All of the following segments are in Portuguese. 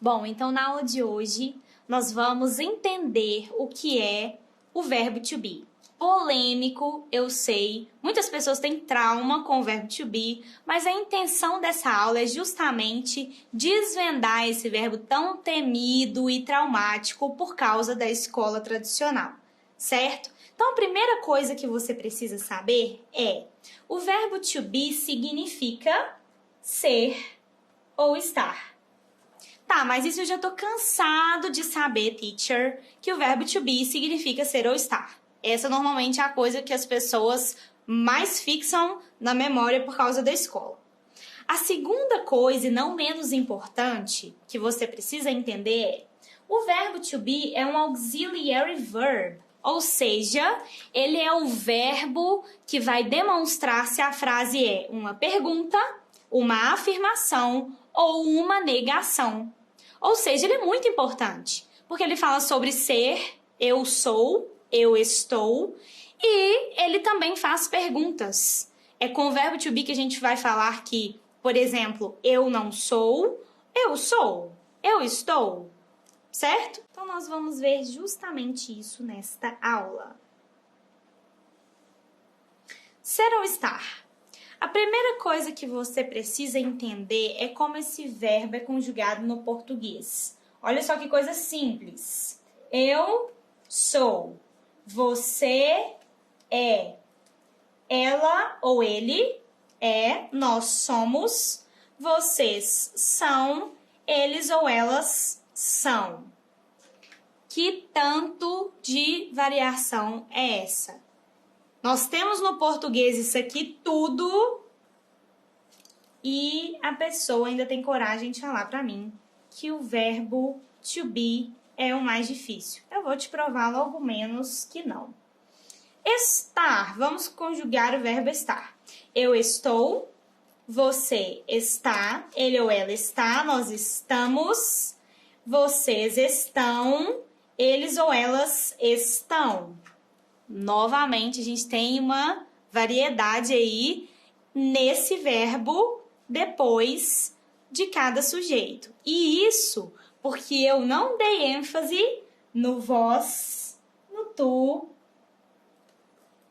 Bom, então na aula de hoje nós vamos entender o que é o verbo to be. Polêmico, eu sei, muitas pessoas têm trauma com o verbo to be, mas a intenção dessa aula é justamente desvendar esse verbo tão temido e traumático por causa da escola tradicional, certo? Então a primeira coisa que você precisa saber é: o verbo to be significa ser ou estar. Tá, mas isso eu já tô cansado de saber, teacher, que o verbo to be significa ser ou estar. Essa normalmente é a coisa que as pessoas mais fixam na memória por causa da escola. A segunda coisa, e não menos importante, que você precisa entender é: o verbo to be é um auxiliary verb, ou seja, ele é o verbo que vai demonstrar se a frase é uma pergunta, uma afirmação ou uma negação. Ou seja, ele é muito importante, porque ele fala sobre ser, eu sou, eu estou, e ele também faz perguntas. É com o verbo to be que a gente vai falar que, por exemplo, eu não sou, eu sou, eu estou, certo? Então nós vamos ver justamente isso nesta aula. Ser ou estar? A primeira coisa que você precisa entender é como esse verbo é conjugado no português. Olha só que coisa simples. Eu sou. Você é. Ela ou ele é. Nós somos. Vocês são. Eles ou elas são. Que tanto de variação é essa? Nós temos no português isso aqui tudo e a pessoa ainda tem coragem de falar para mim que o verbo to be é o mais difícil. Eu vou te provar logo menos que não. Estar, vamos conjugar o verbo estar. Eu estou, você está, ele ou ela está, nós estamos, vocês estão, eles ou elas estão. Novamente, a gente tem uma variedade aí nesse verbo depois de cada sujeito. E isso porque eu não dei ênfase no vós, no tu,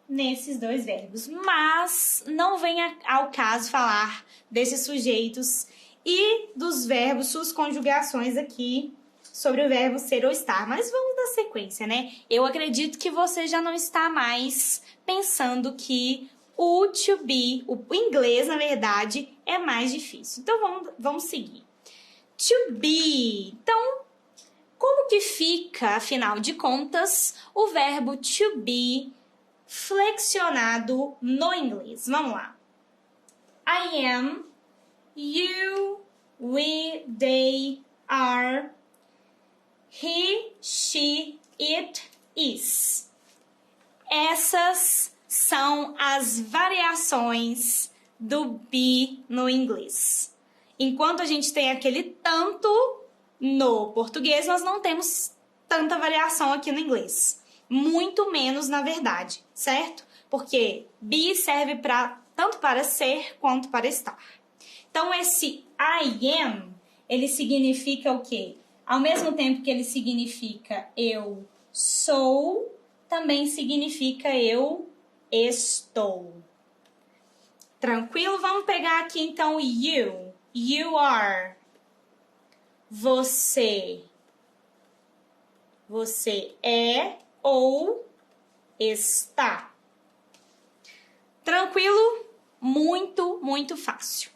nesses dois verbos. Mas não vem ao caso falar desses sujeitos e dos verbos, suas conjugações aqui, sobre o verbo ser ou estar, mas vamos dar sequência, né? Eu acredito que você já não está mais pensando que o to be, o inglês, na verdade, é mais difícil. Então, vamos seguir. To be. Então, como que fica, afinal de contas, o verbo to be flexionado no inglês? Vamos lá. I am, you, we, they, are, he, she, it, is. Essas são as variações do be no inglês. Enquanto a gente tem aquele tanto no português, nós não temos tanta variação aqui no inglês. Muito menos, na verdade, certo? Porque be serve tanto para ser quanto para estar. Então, esse I am, ele significa o quê? Ao mesmo tempo que ele significa eu sou, também significa eu estou. Tranquilo? Vamos pegar aqui então you. You are. Você. Você é ou está. Tranquilo? Muito, muito fácil.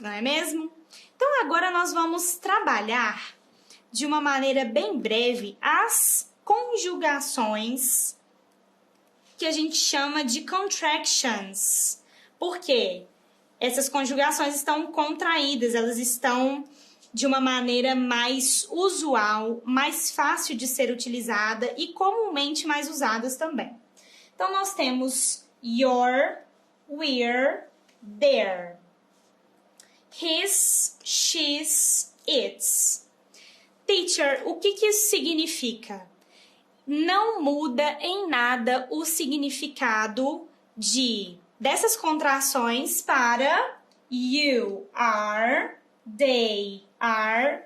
Não é mesmo? Então agora nós vamos trabalhar de uma maneira bem breve as conjugações que a gente chama de contractions. Por quê? Essas conjugações estão contraídas, elas estão de uma maneira mais usual, mais fácil de ser utilizada e comumente mais usadas também. Então, nós temos your, we're, their, his, she's, its. Teacher, o que isso significa? Não muda em nada o significado dessas contrações para you are, they are,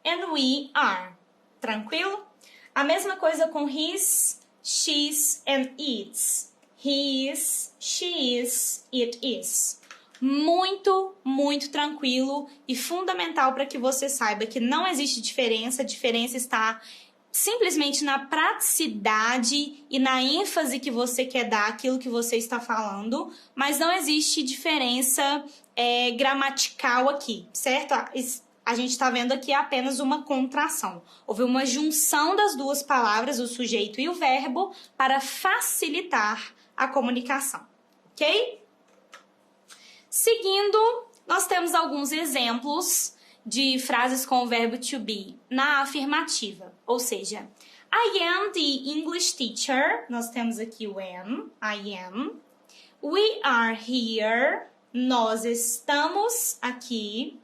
and we are. Tranquilo? A mesma coisa com his, she's and its. His, she is, it is. Muito, muito tranquilo e fundamental para que você saiba que não existe diferença. A diferença está simplesmente na praticidade e na ênfase que você quer dar àquilo que você está falando, mas não existe diferença gramatical aqui, certo? A gente está vendo aqui apenas uma contração. Houve uma junção das duas palavras, o sujeito e o verbo, para facilitar a comunicação, ok? Seguindo, nós temos alguns exemplos de frases com o verbo to be na afirmativa, ou seja, I am the English teacher, nós temos aqui o am, I am. We are here, nós estamos aqui.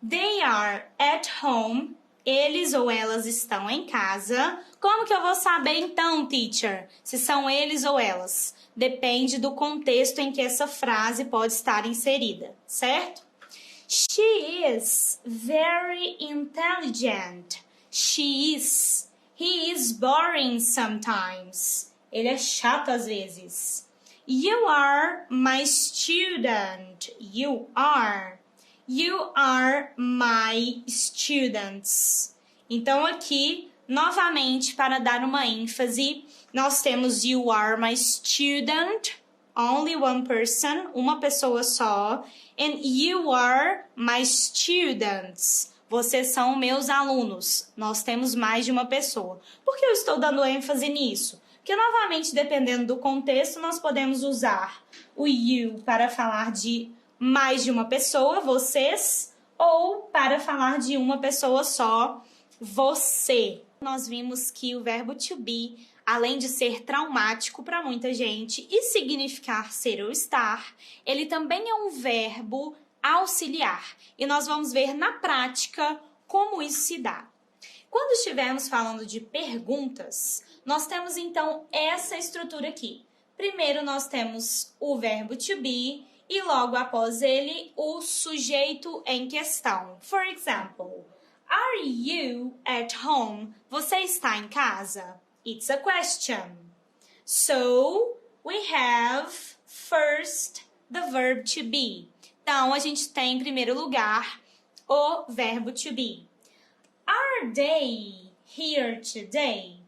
They are at home, eles ou elas estão em casa. Como que eu vou saber então, teacher, se são eles ou elas? Depende do contexto em que essa frase pode estar inserida, certo? She is very intelligent. She is. He is boring sometimes. Ele é chato às vezes. You are my student. You are. You are my students. Então, aqui, novamente, para dar uma ênfase, nós temos you are my student, only one person, uma pessoa só, and you are my students. Vocês são meus alunos. Nós temos mais de uma pessoa. Por que eu estou dando ênfase nisso? Porque, novamente, dependendo do contexto, nós podemos usar o you para falar de mais de uma pessoa, vocês, ou para falar de uma pessoa só, você. Nós vimos que o verbo to be, além de ser traumático para muita gente e significar ser ou estar, ele também é um verbo auxiliar. E nós vamos ver na prática como isso se dá. Quando estivermos falando de perguntas, nós temos então essa estrutura aqui. Primeiro nós temos o verbo to be e logo após ele o sujeito em questão. For example, are you at home? Você está em casa? It's a question. So, we have first the verb to be. Então, a gente tem em primeiro lugar o verbo to be. Are they here today?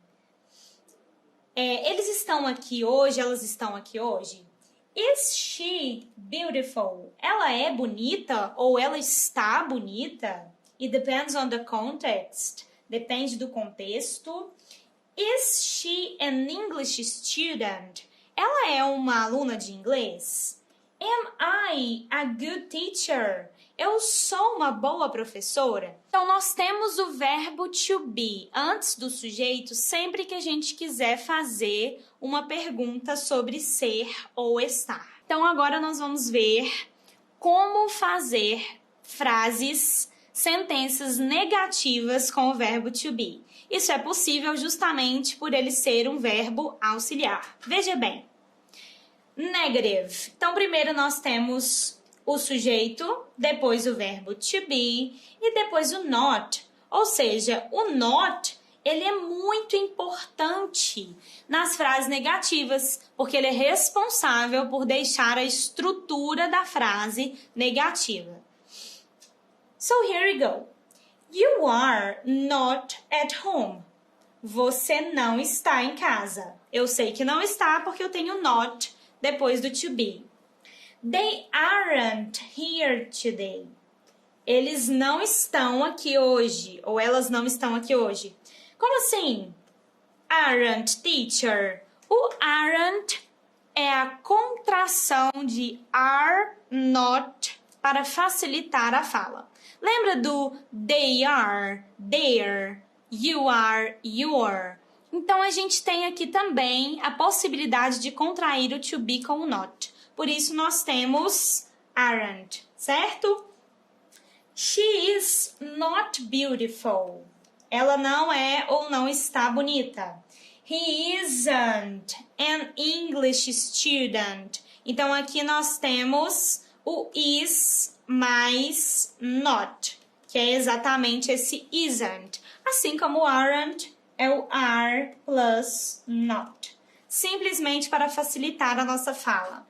Eles estão aqui hoje, elas estão aqui hoje? Is she beautiful? Ela é bonita ou ela está bonita? It depends on the context. Depende do contexto. Is she an English student? Ela é uma aluna de inglês? Am I a good teacher? Eu sou uma boa professora? Então, nós temos o verbo to be antes do sujeito sempre que a gente quiser fazer uma pergunta sobre ser ou estar. Então, agora nós vamos ver como fazer frases, sentenças negativas com o verbo to be. Isso é possível justamente por ele ser um verbo auxiliar. Veja bem. Negative. Então, primeiro nós temos o sujeito, depois o verbo to be e depois o not. Ou seja, o not, ele é muito importante nas frases negativas, porque ele é responsável por deixar a estrutura da frase negativa. So, here we go. You are not at home. Você não está em casa. Eu sei que não está porque eu tenho not depois do to be. They aren't here today. Eles não estão aqui hoje. Ou elas não estão aqui hoje. Como assim? Aren't, teacher. O aren't é a contração de are not para facilitar a fala. Lembra do they are, their, you are, your? Então, a gente tem aqui também a possibilidade de contrair o to be com o not. Por isso, nós temos aren't, certo? She is not beautiful. Ela não é ou não está bonita. He isn't an English student. Então, aqui nós temos o is mais not, que é exatamente esse isn't. Assim como aren't é o are plus not. Simplesmente para facilitar a nossa fala.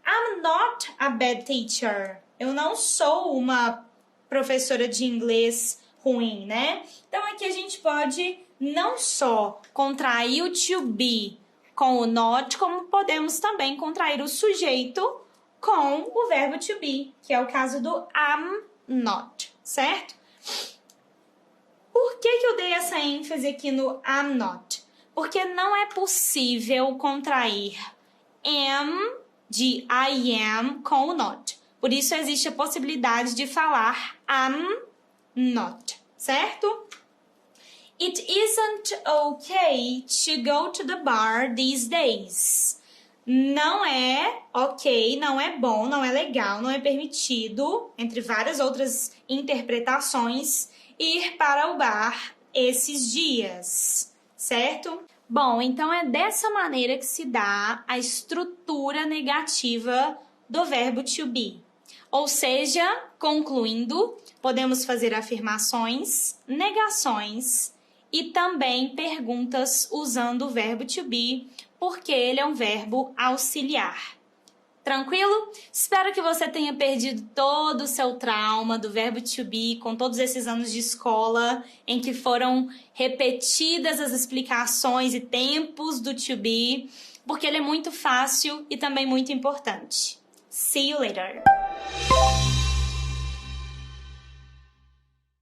I'm not a bad teacher. Eu não sou uma professora de inglês ruim, né? Então aqui a gente pode não só contrair o to be com o not, como podemos também contrair o sujeito com o verbo to be, que é o caso do am not, certo? Por que eu dei essa ênfase aqui no am not? Porque não é possível contrair am de I am com o not. Por isso existe a possibilidade de falar am not, certo? It isn't okay to go to the bar these days. Não é ok, não é bom, não é legal, não é permitido, entre várias outras interpretações, ir para o bar esses dias, certo? Bom, então é dessa maneira que se dá a estrutura negativa do verbo to be. Ou seja, concluindo, podemos fazer afirmações, negações e também perguntas usando o verbo to be, porque ele é um verbo auxiliar. Tranquilo? Espero que você tenha perdido todo o seu trauma do verbo to be com todos esses anos de escola em que foram repetidas as explicações e tempos do to be, porque ele é muito fácil e também muito importante. See you later!